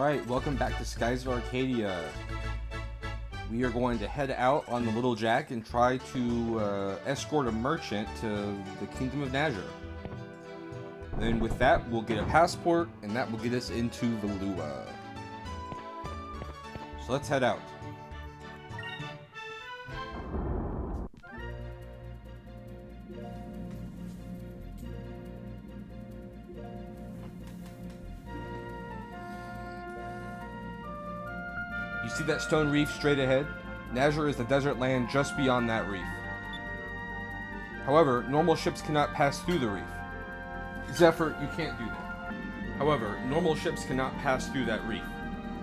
Alright, welcome back to Skies of Arcadia. We are going to head out on the Little Jack and try to escort a merchant to the Kingdom of Nazure. Then with that, we'll get a passport, and that will get us into Valua. So let's head out. You see that stone reef straight ahead? Nazure is the desert land just beyond that reef. However, normal ships cannot pass through the reef. Zephyr, you can't do that. However, normal ships cannot pass through that reef.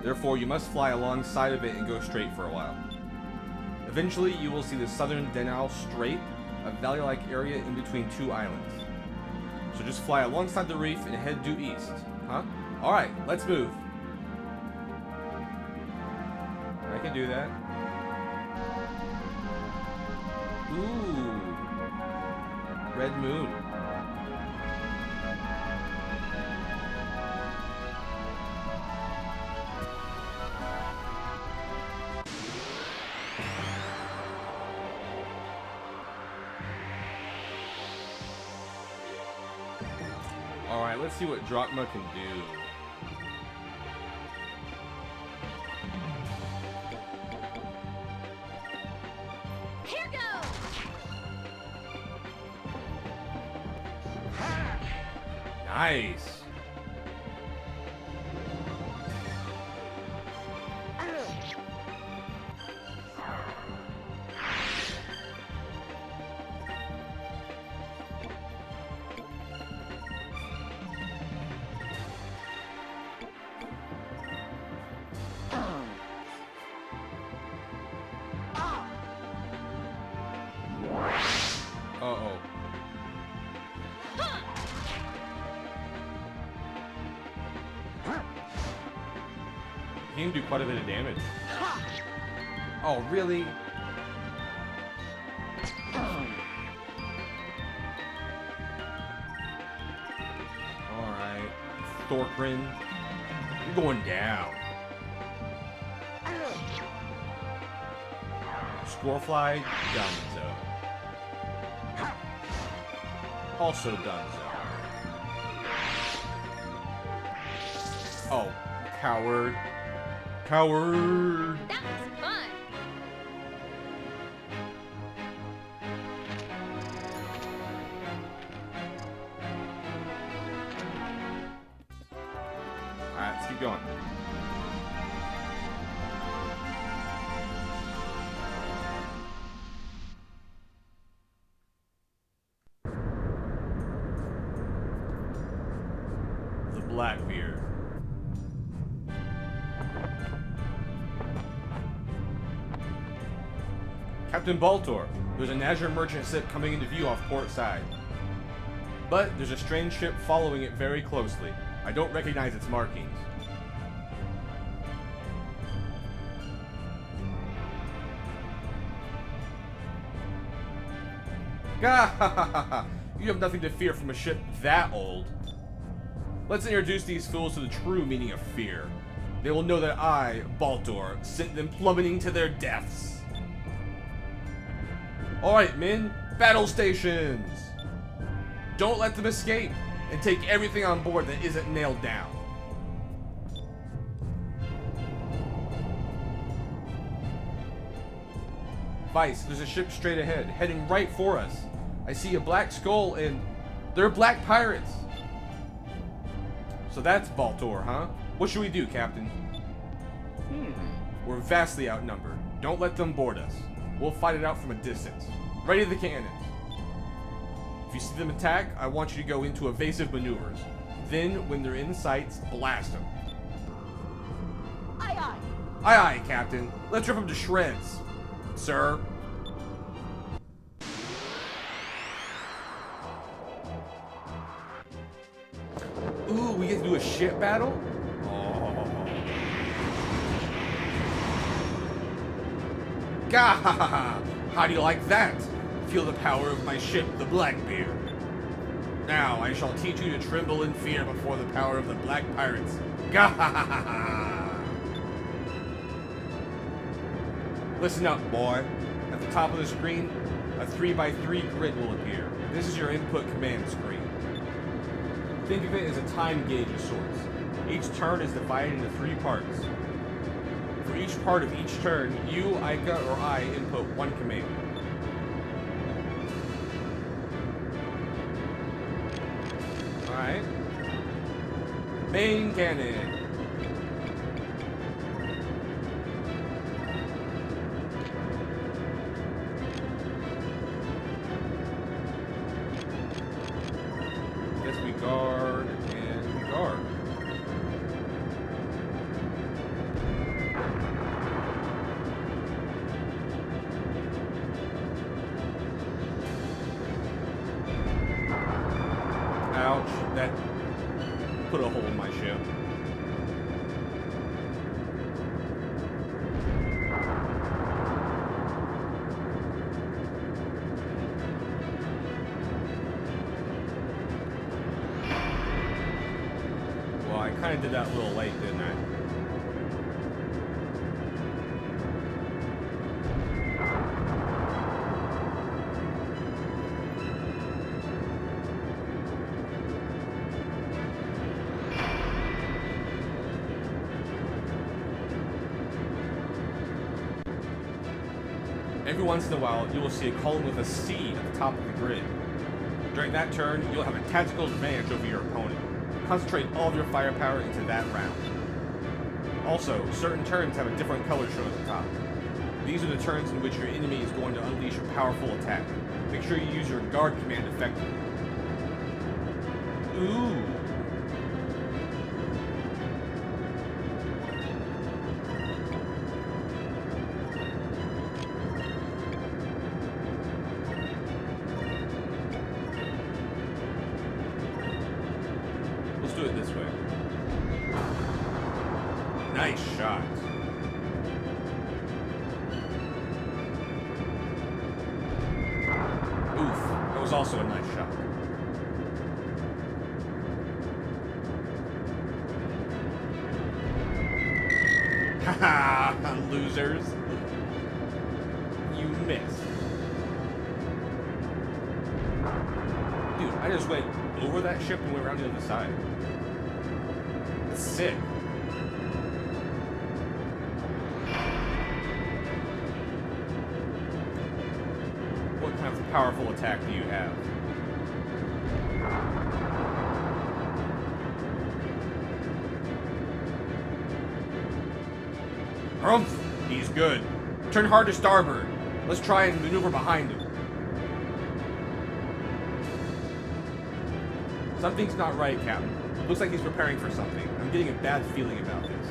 Therefore, you must fly alongside of it and go straight for a while. Eventually, you will see the southern Denal Strait, a valley-like area in between two islands. So just fly alongside the reef and head due east. Huh? Alright, let's move. I can do that. Ooh. Red moon. Alright, let's see what Drachma can do. Nice. Uh-oh. He can do quite a bit of damage. Oh, really? Alright. Thorgrin, you're going down. Scorefly, donezo. Also donezo. Oh, coward. Coward! That was fun! Alright, let's keep going. The Blackbeard. Captain Baltor, there's a Nazure merchant ship coming into view off port side. But there's a strange ship following it very closely. I don't recognize its markings. Gah! You have nothing to fear from a ship that old. Let's introduce these fools to the true meaning of fear. They will know that I, Baltor, sent them plummeting to their deaths. Alright, men, battle stations! Don't let them escape, and take everything on board that isn't nailed down. Vice, there's a ship straight ahead, heading right for us. I see a black skull, and they're black pirates. So that's Baltor, huh? What should we do, Captain? We're vastly outnumbered. Don't let them board us. We'll fight it out from a distance. Ready the cannons. If you see them attack, I want you to go into evasive maneuvers. Then, when they're in sight, blast them. Aye, aye. Aye, aye, Captain. Let's rip them to shreds, sir. Ooh, we get to do a ship battle? Gah! How do you like that? Feel the power of my ship, the Blackbeard. Now I shall teach you to tremble in fear before the power of the Black Pirates. Gah! Listen up, boy. At the top of the screen, a 3x3 grid will appear. This is your input command screen. Think of it as a time gauge of sorts. Each turn is divided into 3 parts. For each part of each turn, you, Ica, or I input one command. Alright. Main cannon. Guess we guard and we guard. Ouch, that put a hole in my ship. Well, I kind of did that a little late, didn't I? Every once in a while, you will see a column with a C at the top of the grid. During that turn, you'll have a tactical advantage over your opponent. Concentrate all of your firepower into that round. Also, certain turns have a different color shown at the top. These are the turns in which your enemy is going to unleash a powerful attack. Make sure you use your guard command effectively. Ooh. Let's do it this way. Nice shot. Oof, that was also a nice shot. Haha, losers. You missed. Dude, I just went over that ship and went around the other side. That's sick. What kind of powerful attack do you have? Humph! He's good. Turn hard to starboard. Let's try and maneuver behind him. Something's not right, Captain. Looks like he's preparing for something. I'm getting a bad feeling about this.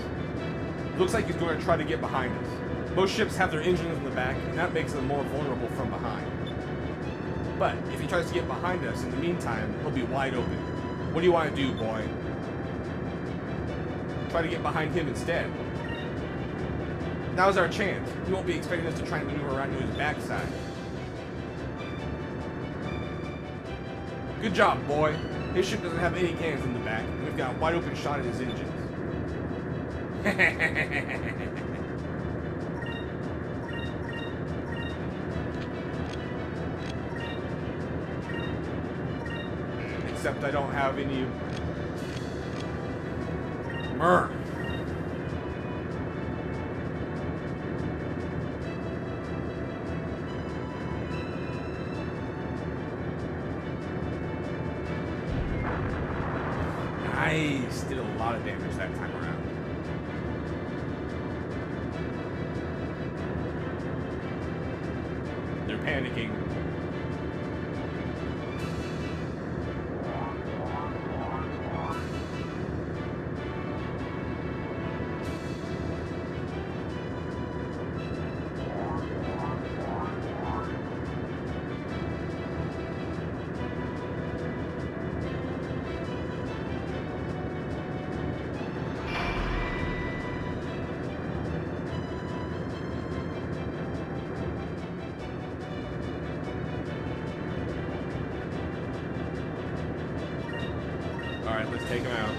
Looks like he's going to try to get behind us. Most ships have their engines in the back, and that makes them more vulnerable from behind. But if he tries to get behind us in the meantime, he'll be wide open. What do you want to do, boy? Try to get behind him instead. Now's our chance. He won't be expecting us to try and maneuver around to his backside. Good job, boy. His ship doesn't have any cannons in the back, and we've got a wide open shot at his engines. Except I don't have any... Myrrh. Nice. Did a lot of damage that time around. They're panicking. Alright, let's take him out.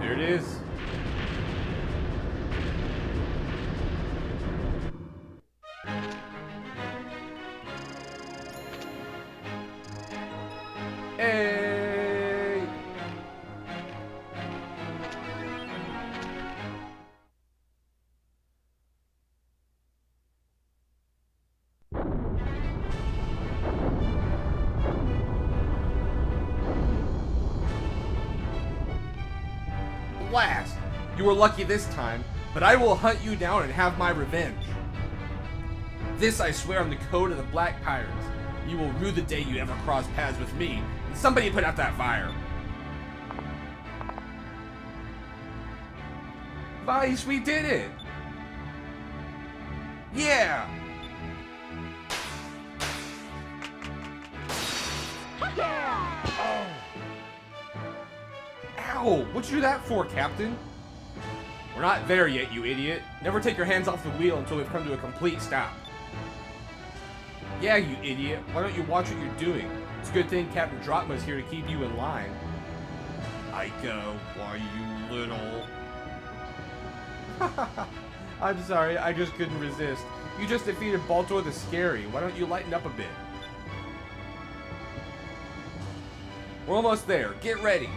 There it is. Hey! Blast! You were lucky this time, but I will hunt you down and have my revenge. This I swear on the code of the Black Pirates. You will rue the day you ever cross paths with me, and somebody put out that fire. Vice, we did it! Yeah! Oh. Ow! What'd you do that for, Captain? We're not there yet, you idiot. Never take your hands off the wheel until we've come to a complete stop. Yeah, you idiot. Why don't you watch what you're doing? It's a good thing Captain Drachma's here to keep you in line. Aiko, why you little... I'm sorry, I just couldn't resist. You just defeated Baltor the Scary. Why don't you lighten up a bit? We're almost there. Get ready.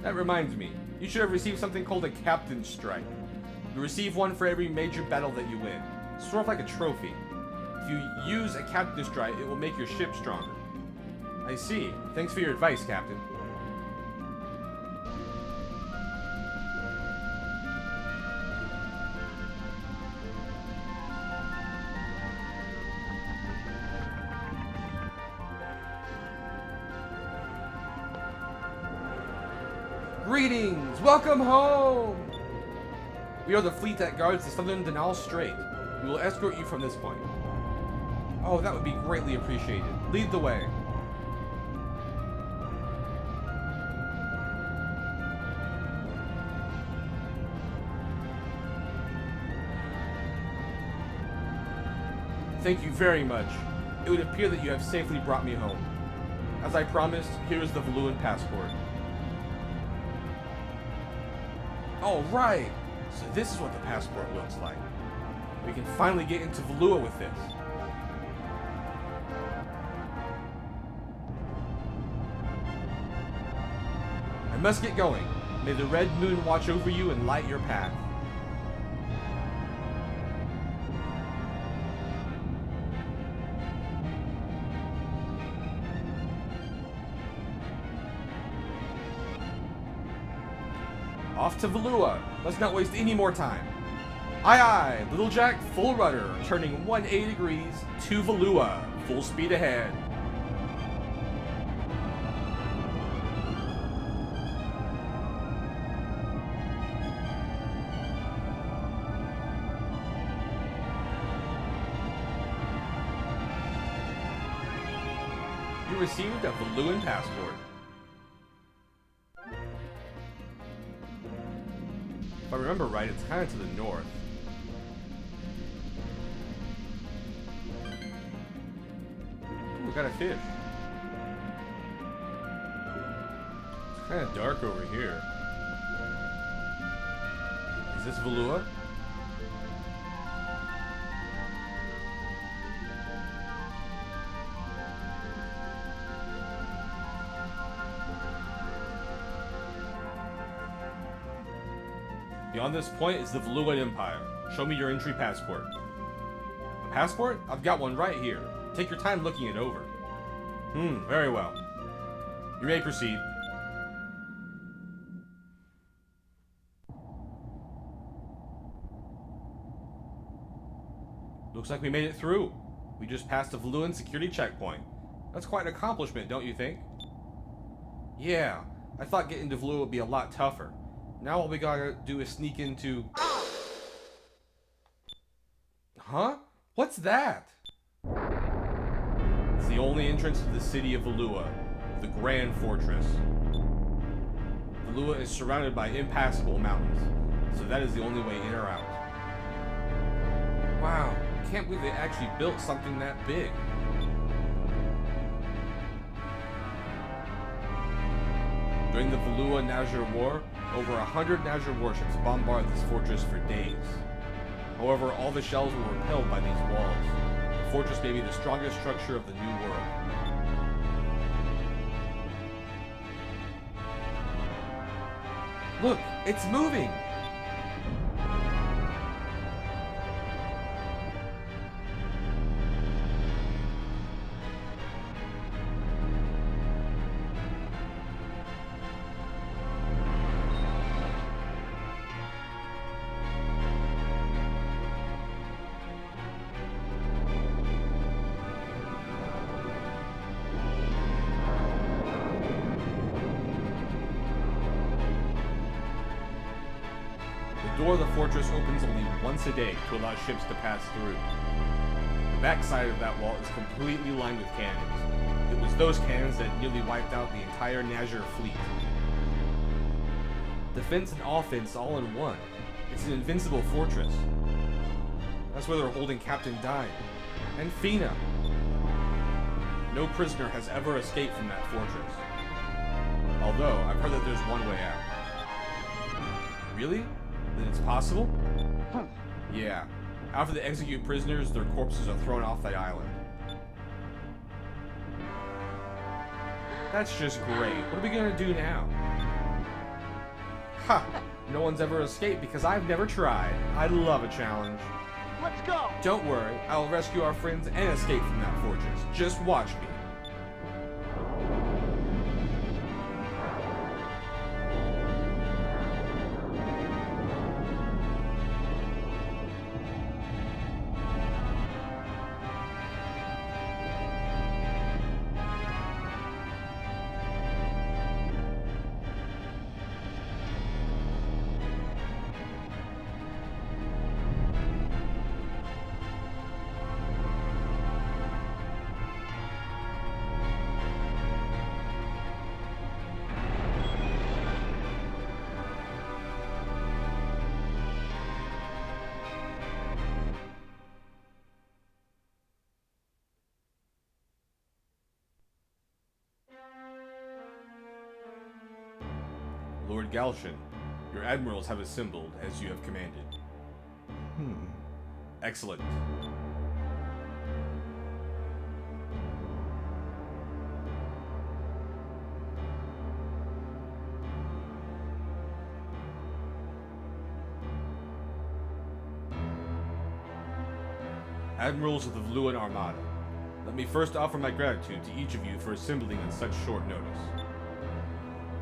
That reminds me, you should have received something called a Captain's Strike. You receive one for every major battle that you win. Sort of like a trophy. If you use a Captain's Strike, it will make your ship stronger. I see. Thanks for your advice, Captain. Greetings! Welcome home! We are the fleet that guards the southern Denal Strait. We will escort you from this point. Oh, that would be greatly appreciated. Lead the way. Thank you very much. It would appear that you have safely brought me home. As I promised, here is the Valuan passport. All right, so this is what the passport looks like. We can finally get into Valua with this. I must get going. May the red moon watch over you and light your path. Off to Valua. Let's not waste any more time. Aye aye, Little Jack, full rudder, turning 180 degrees to Valua. Full speed ahead. You received a Valuan passport. If I remember right, it's kind of to the north. Ooh, we got a fish. It's kind of dark over here. Is this Valua? Beyond this point is the Valuan Empire. Show me your entry passport. A passport? I've got one right here. Take your time looking it over. Very well. You may proceed. Looks like we made it through. We just passed the Valuan security checkpoint. That's quite an accomplishment, don't you think? Yeah, I thought getting to Valua would be a lot tougher. Now all we gotta do is sneak into... Huh? What's that? It's the only entrance to the city of Valua, the Grand Fortress. Valua is surrounded by impassable mountains, so that is the only way in or out. Wow, I can't believe they actually built something that big. During the Valua-Najur War, over 100 Najur warships bombarded this fortress for days. However, all the shells were repelled by these walls. The fortress may be the strongest structure of the New World. Look, it's moving! The door of the fortress opens only once a day to allow ships to pass through. The backside of that wall is completely lined with cannons. It was those cannons that nearly wiped out the entire Najur fleet. Defense and offense all in one. It's an invincible fortress. That's where they're holding Captain Dine. And Fina. No prisoner has ever escaped from that fortress. Although, I've heard that there's one way out. Really? Then it's possible? Yeah. After they execute prisoners, their corpses are thrown off the island. That's just great. What are we gonna do now? Ha! No one's ever escaped because I've never tried. I love a challenge. Let's go! Don't worry, I'll rescue our friends and escape from that fortress. Just watch me. Lord Galshan, your admirals have assembled as you have commanded. Excellent. Admirals of the Valuan Armada, let me first offer my gratitude to each of you for assembling on such short notice.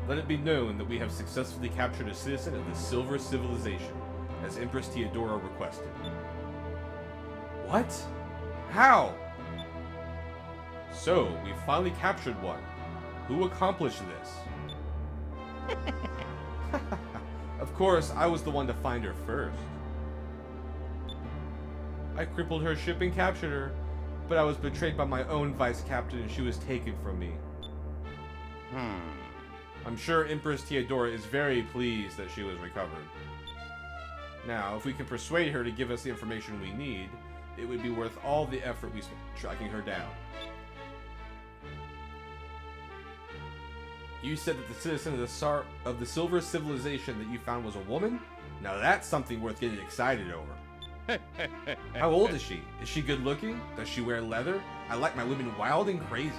Let it be known that we have successfully captured a citizen of the Silver Civilization, as Empress Theodora requested. What? How? So, we finally captured one. Who accomplished this? Of course, I was the one to find her first. I crippled her ship and captured her, but I was betrayed by my own vice captain and she was taken from me. I'm sure Empress Theodora is very pleased that she was recovered. Now, if we can persuade her to give us the information we need, it would be worth all the effort we spent tracking her down. You said that the citizen of the Silver Civilization that you found was a woman? Now that's something worth getting excited over. How old is she? Is she good looking? Does she wear leather? I like my women wild and crazy.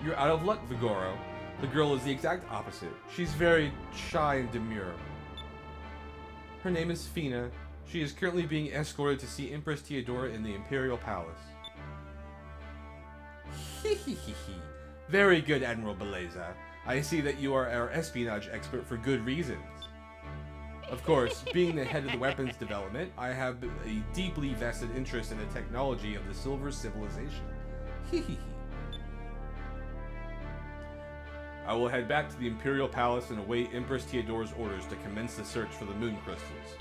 You're out of luck, Vigoro. The girl is the exact opposite. She's very shy and demure. Her name is Fina. She is currently being escorted to see Empress Theodora in the Imperial Palace. Very good, Admiral Beleza. I see that you are our espionage expert for good reasons. Of course, being the head of the weapons development, I have a deeply vested interest in the technology of the Silver Civilization. I will head back to the Imperial Palace and await Empress Theodora's orders to commence the search for the moon crystals.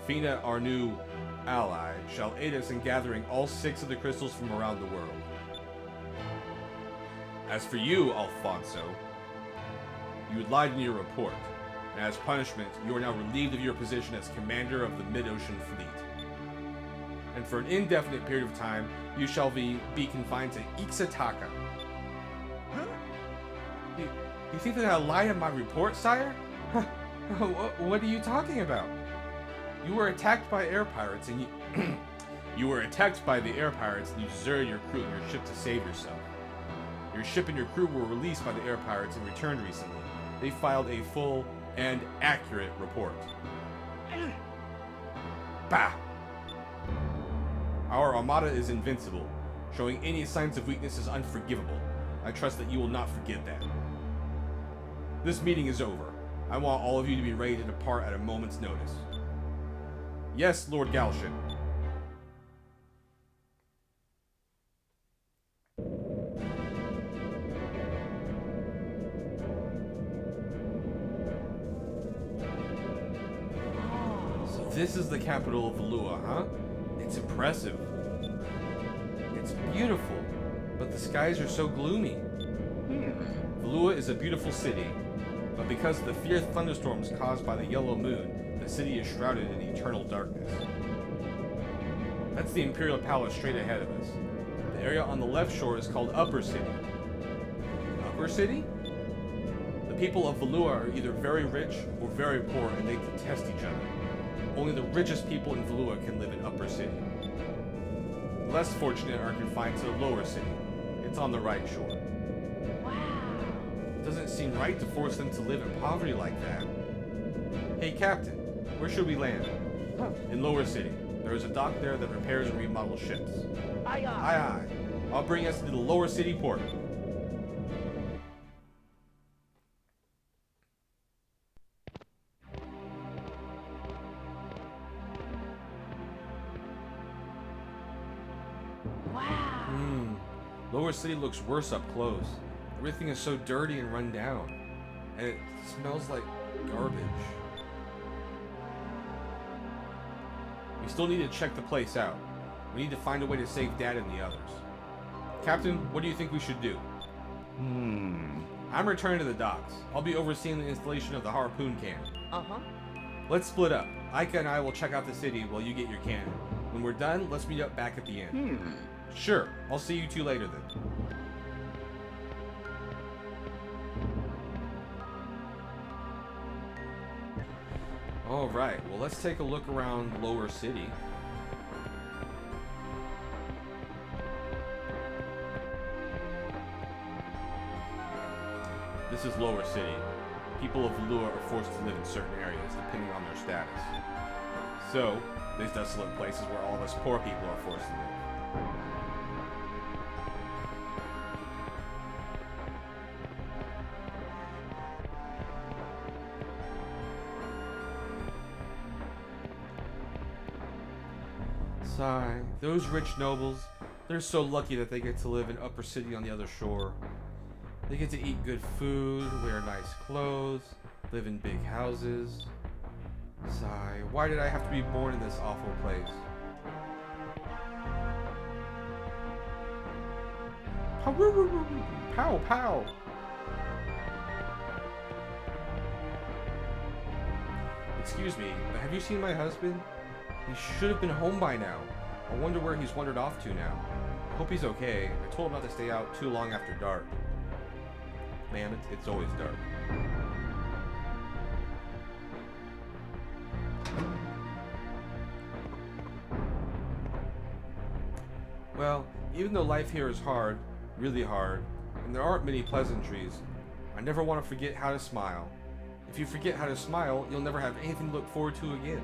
Fina, our new ally shall aid us in gathering all 6 of the crystals from around the world. As for you, Alfonso, you lied in your report, and as punishment, you are now relieved of your position as commander of the Mid-Ocean Fleet. And for an indefinite period of time, you shall be confined to Ixataka. Huh? You think that I lied in my report, sire? What are you talking about? You were attacked by air pirates, and you were attacked by the air pirates, and you deserted your crew and your ship to save yourself. Your ship and your crew were released by the air pirates and returned recently. They filed a full and accurate report. Bah! Our armada is invincible. Showing any signs of weakness is unforgivable. I trust that you will not forget that. This meeting is over. I want all of you to be ready to depart at a moment's notice. Yes, Lord Galshin. So this is the capital of Valua, huh? It's impressive. It's beautiful, but the skies are so gloomy. Valua is a beautiful city, but because of the fierce thunderstorms caused by the yellow moon, the city is shrouded in eternal darkness. That's the Imperial Palace straight ahead of us. The area on the left shore is called Upper City. Upper City? The people of Valua are either very rich or very poor, and they detest each other. Only the richest people in Valua can live in Upper City. The less fortunate are confined to the Lower City. It's on the right shore. Wow. It doesn't seem right to force them to live in poverty like that. Hey, Captain, where should we land? In Lower City. There is a dock there that repairs and remodels ships. Aye, aye. Aye, aye. I'll bring us to the Lower City port. Wow. Lower City looks worse up close. Everything is so dirty and run down. And it smells like garbage. We still need to check the place out. We need to find a way to save Dad and the others. Captain, what do you think we should do? I'm returning to the docks. I'll be overseeing the installation of the harpoon cannon. Uh-huh. Let's split up. Aika and I will check out the city while you get your cannon. When we're done, let's meet up back at the inn. Sure. I'll see you two later then. Alright, well let's take a look around Lower City. This is Lower City. People of Valua are forced to live in certain areas, depending on their status. So, there's desolate places where all of us poor people are forced to live. Sigh, those rich nobles, they're so lucky that they get to live in Upper City on the other shore. They get to eat good food, wear nice clothes, live in big houses. Sigh, why did I have to be born in this awful place? Pow, pow! Excuse me, but have you seen my husband? He should have been home by now. I wonder where he's wandered off to now. I hope he's okay. I told him not to stay out too long after dark. Ma'am, it's always dark. Well, even though life here is hard, really hard, and there aren't many pleasantries, I never want to forget how to smile. If you forget how to smile, you'll never have anything to look forward to again.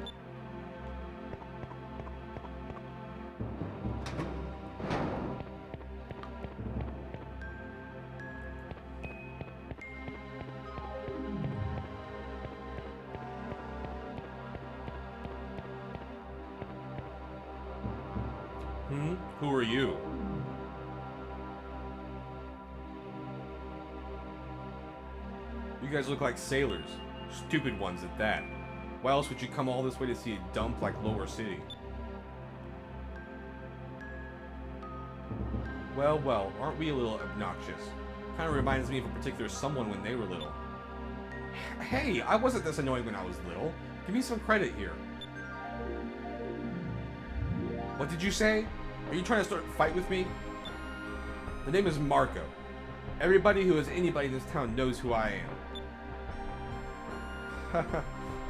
Who are you? You guys look like sailors. Stupid ones at that. Why else would you come all this way to see a dump like Lower City? Well, well, aren't we a little obnoxious? Kind of reminds me of a particular someone when they were little. Hey, I wasn't this annoying when I was little. Give me some credit here. What did you say? Are you trying to start a fight with me? The name is Marco. Everybody who is anybody in this town knows who I am.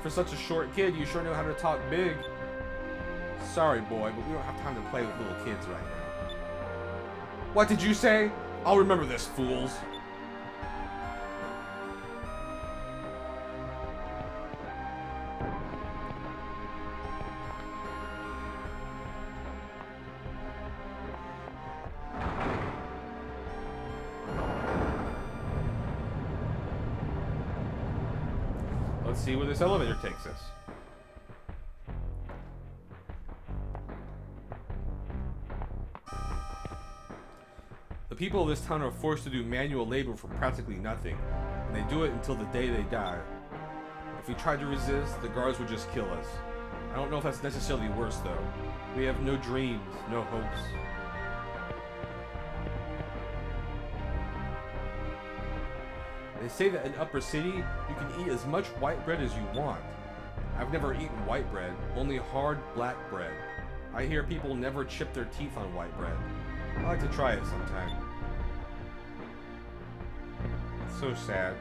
For such a short kid, you sure know how to talk big. Sorry, boy, but we don't have time to play with little kids right now. What did you say? I'll remember this, fools. Let's see where this elevator takes us. The people of this town are forced to do manual labor for practically nothing, and they do it until the day they die. If we tried to resist, the guards would just kill us. I don't know if that's necessarily worse, though. We have no dreams, no hopes. They say that in Upper City, you can eat as much white bread as you want. I've never eaten white bread, only hard black bread. I hear people never chip their teeth on white bread. I'd like to try it sometime. It's so sad.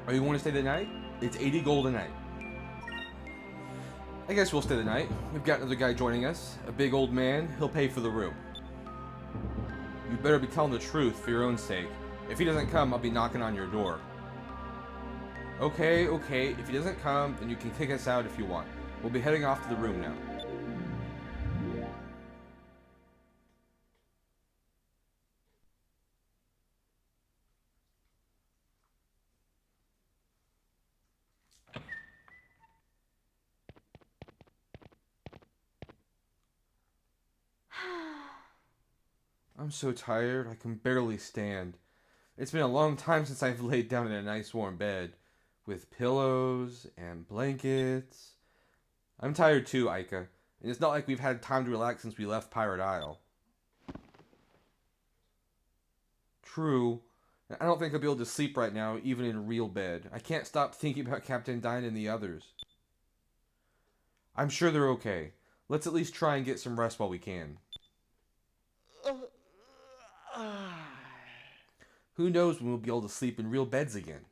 Are you going to stay the night? It's 80 gold a night. I guess we'll stay the night. We've got another guy joining us. A big old man. He'll pay for the room. You better be telling the truth for your own sake. If he doesn't come, I'll be knocking on your door. Okay, okay. If he doesn't come, then you can kick us out if you want. We'll be heading off to the room now. I'm so tired, I can barely stand. It's been a long time since I've laid down in a nice warm bed, with pillows and blankets. I'm tired too, Aika, and it's not like we've had time to relax since we left Pirate Isle. True. I don't think I'll be able to sleep right now, even in a real bed. I can't stop thinking about Captain Dine and the others. I'm sure they're okay. Let's at least try and get some rest while we can. Who knows when we'll be able to sleep in real beds again?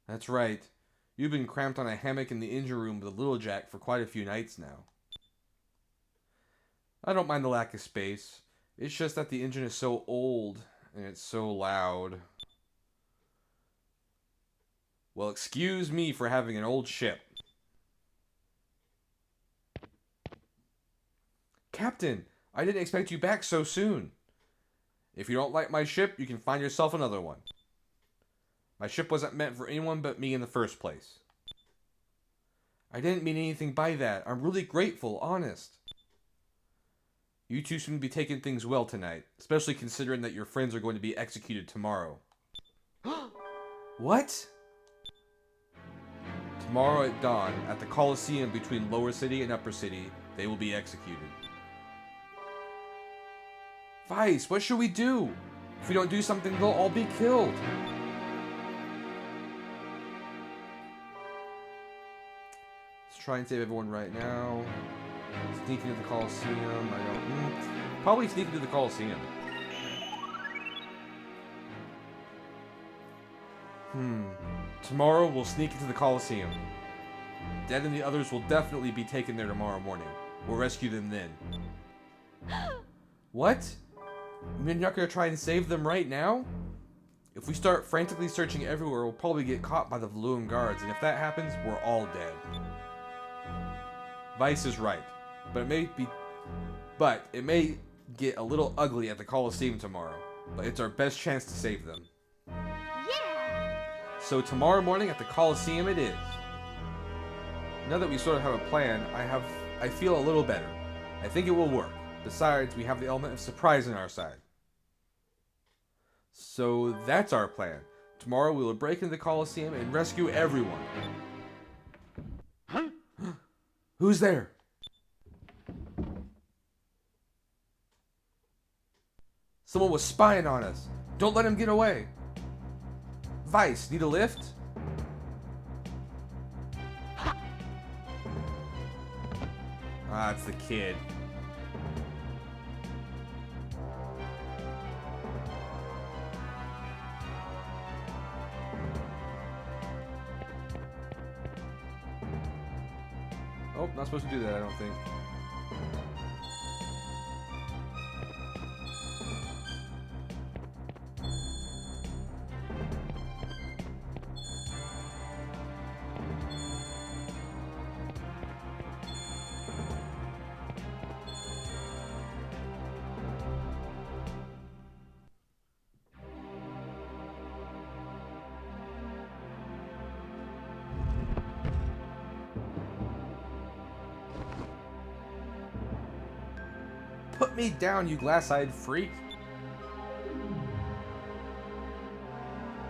That's right. You've been cramped on a hammock in the engine room with a little Jack for quite a few nights now. I don't mind the lack of space. It's just that the engine is so old, and it's so loud. Well, excuse me for having an old ship. Captain, I didn't expect you back so soon. If you don't like my ship, you can find yourself another one. My ship wasn't meant for anyone but me in the first place. I didn't mean anything by that. I'm really grateful, honest. You two seem to be taking things well tonight, especially considering that your friends are going to be executed tomorrow. What? Tomorrow at dawn, at the Colosseum between Lower City and Upper City, they will be executed. Vice, what should we do? If we don't do something, they'll all be killed. Let's try and save everyone right now. Sneak into the Colosseum. Probably sneak into the Colosseum. Tomorrow we'll sneak into the Colosseum. Dad and the others will definitely be taken there tomorrow morning. We'll rescue them then. What? You mean you're not going to try and save them right now? If we start frantically searching everywhere, we'll probably get caught by the Valuan guards, and if that happens, we're all dead. Vice is right, but it may get a little ugly at the Colosseum tomorrow, but it's our best chance to save them. Yeah! So tomorrow morning at the Colosseum it is. Now that we sort of have a plan, I feel a little better. I think it will work. Besides, we have the element of surprise on our side. So that's our plan. Tomorrow we will break into the Colosseum and rescue everyone. Huh? Who's there? Someone was spying on us. Don't let him get away. Vice, need a lift? Ah, it's the kid. Oh, not supposed to do that, I don't think. Put me down, you glass-eyed freak.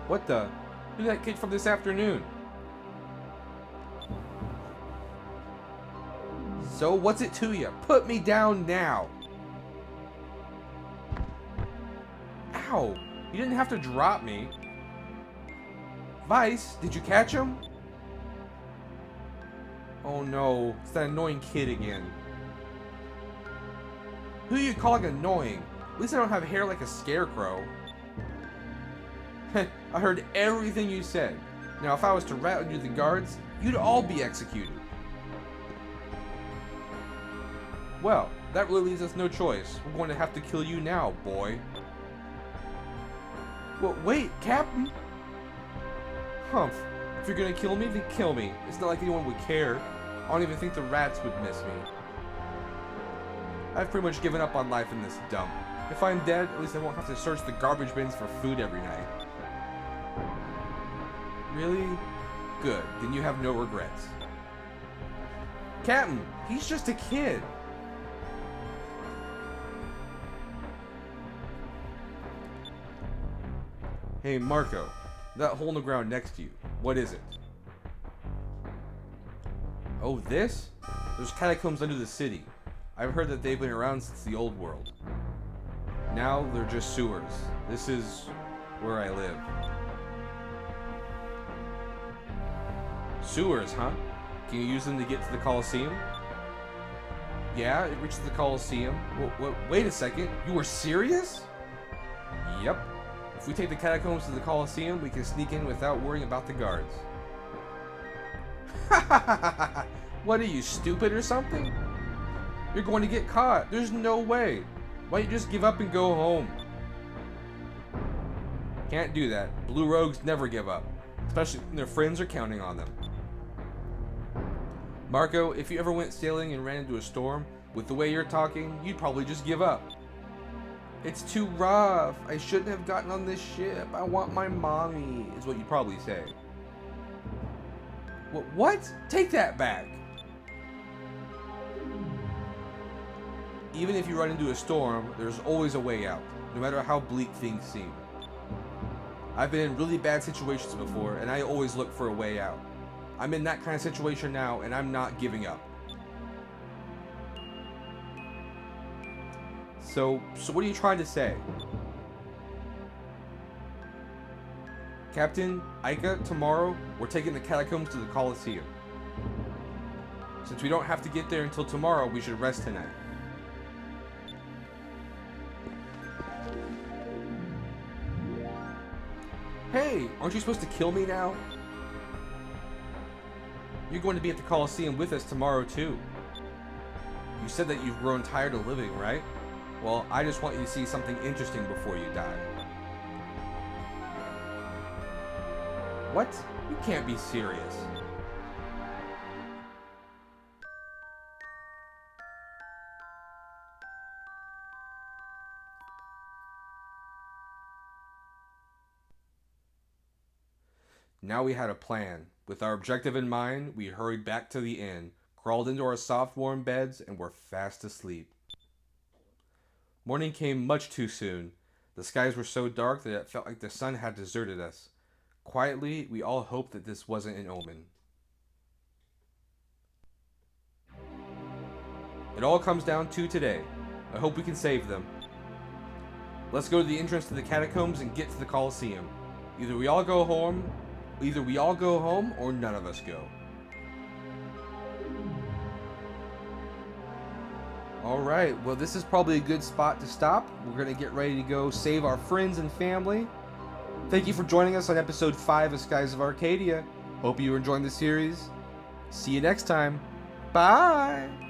What the? Who's that kid from this afternoon? So what's it to you? Put me down now. Ow! You didn't have to drop me. Vice, did you catch him? Oh no, it's that annoying kid again. Who are you calling annoying? At least I don't have hair like a scarecrow. I heard everything you said. Now if I was to rat on you the guards, you'd all be executed. Well, that really leaves us no choice. We're going to have to kill you now, boy. Well, wait, Captain? Humph. If you're gonna kill me, then kill me. It's not like anyone would care. I don't even think the rats would miss me. I've pretty much given up on life in this dump. If I'm dead, at least I won't have to search the garbage bins for food every night. Really? Good. Then you have no regrets. Captain, he's just a kid. Hey, Marco. That hole in the ground next to you. What is it? Oh, this? There's catacombs under the city. I've heard that they've been around since the old world. Now they're just sewers. This is where I live. Sewers, huh? Can you use them to get to the Colosseum? Yeah, it reaches the Colosseum. Wait a second. You were serious? Yep. If we take the catacombs to the Colosseum, we can sneak in without worrying about the guards. What are you, stupid or something? You're going to get caught. There's no way. Why don't you just give up and go home? Can't do that. Blue rogues never give up, especially when their friends are counting on them. Marco, if you ever went sailing and ran into a storm, with the way you're talking, you'd probably just give up. It's too rough. I shouldn't have gotten on this ship. I want my mommy, is what you'd probably say. What? Take that back. Even if you run into a storm, there's always a way out, no matter how bleak things seem. I've been in really bad situations before, and I always look for a way out. I'm in that kind of situation now, and I'm not giving up. So what are you trying to say? Captain, Ica, tomorrow, we're taking the catacombs to the Colosseum. Since we don't have to get there until tomorrow, we should rest tonight. Hey, aren't you supposed to kill me now? You're going to be at the Colosseum with us tomorrow too. You said that you've grown tired of living, right? Well, I just want you to see something interesting before you die. What? You can't be serious. Now we had a plan. With our objective in mind, we hurried back to the inn, crawled into our soft warm beds, and were fast asleep. Morning came much too soon. The skies were so dark that it felt like the sun had deserted us. Quietly, we all hoped that this wasn't an omen. It all comes down to today. I hope we can save them. Let's go to the entrance to the catacombs and get to the Colosseum. Either we all go home, or none of us go. Alright, well this is probably a good spot to stop. We're going to get ready to go save our friends and family. Thank you for joining us on episode 5 of Skies of Arcadia. Hope you are enjoying the series. See you next time. Bye!